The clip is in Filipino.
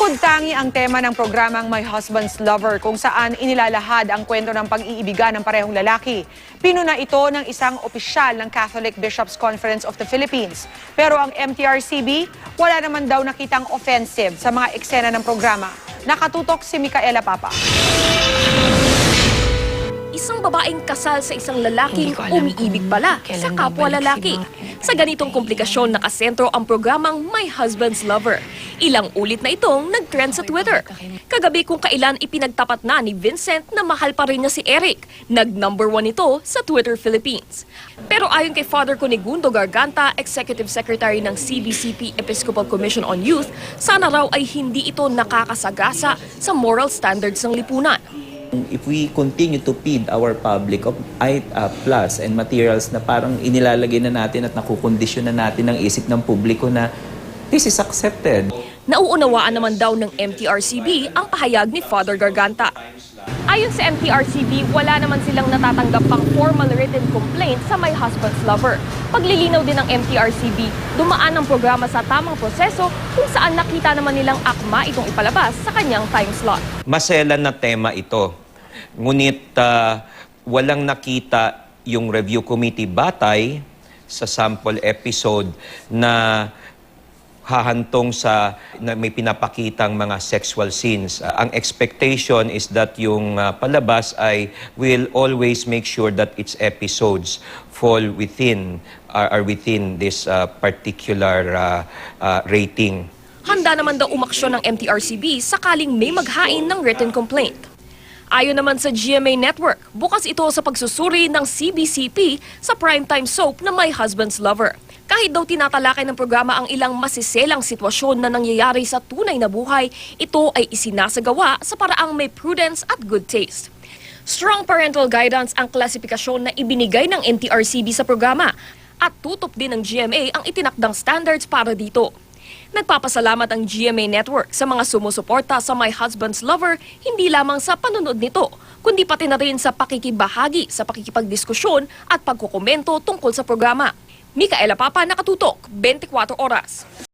Bukod tangi ang tema ng programang My Husband's Lover kung saan inilalahad ang kwento ng pag-iibigan ng parehong lalaki. Pinuna ito ng isang opisyal ng Catholic Bishops' Conference of the Philippines. Pero ang MTRCB, wala naman daw nakitang offensive sa mga eksena ng programa. Nakatutok si Micaela Papa. Isang babaeng kasal sa isang lalaking umiibig pala sa kapwa lalaki. Sa ganitong komplikasyon nakasentro ang programang My Husband's Lover. Ilang ulit na itong nag-trend sa Twitter. Kagabi kung kailan ipinagtapat na ni Vincent na mahal pa rin niya si Eric. Nag-number 1 ito sa Twitter Philippines. Pero ayon kay Father Cunigundo Garganta, Executive Secretary ng CBCP Episcopal Commission on Youth, sana raw ay hindi ito nakakasagasa sa moral standards ng lipunan. If we continue to feed our public of plus and materials na parang inilalagay na natin at nakukondisyon na natin ang isip ng publiko na this is accepted. Nauunawaan naman daw ng MTRCB ang pahayag ni Father Garganta. Ayon sa MTRCB, wala naman silang natatanggap pang formal written complaint sa My Husband's Lover. Paglilinaw din ng MTRCB, dumaan ang programa sa tamang proseso kung saan nakita naman nilang akma itong ipalabas sa kanyang time slot. Maselan na tema ito. Ngunit walang nakita yung review committee batay sa sample episode na hahantong sa na may pinapakitang mga sexual scenes. Ang expectation is that yung palabas ay will always make sure that its episodes fall within are within this particular rating. Handa naman daw umaksyon ng MTRCB sakaling may maghain ng written complaint. Ayon naman sa GMA Network, bukas ito sa pagsusuri ng CBCP sa primetime soap na My Husband's Lover. Kahit daw tinatalakay ng programa ang ilang masiselang sitwasyon na nangyayari sa tunay na buhay, ito ay isinasagawa sa paraang may prudence at good taste. Strong parental guidance ang klasifikasyon na ibinigay ng MTRCB sa programa at tutok din ng GMA ang itinakdang standards para dito. Nagpapasalamat ang GMA Network sa mga sumusuporta sa My Husband's Lover hindi lamang sa panunod nito, kundi pati na rin sa pakikibahagi sa pakikipagdiskusyon at pagkukomento tungkol sa programa. Micaela Papa, Nakatutok, 24 Oras.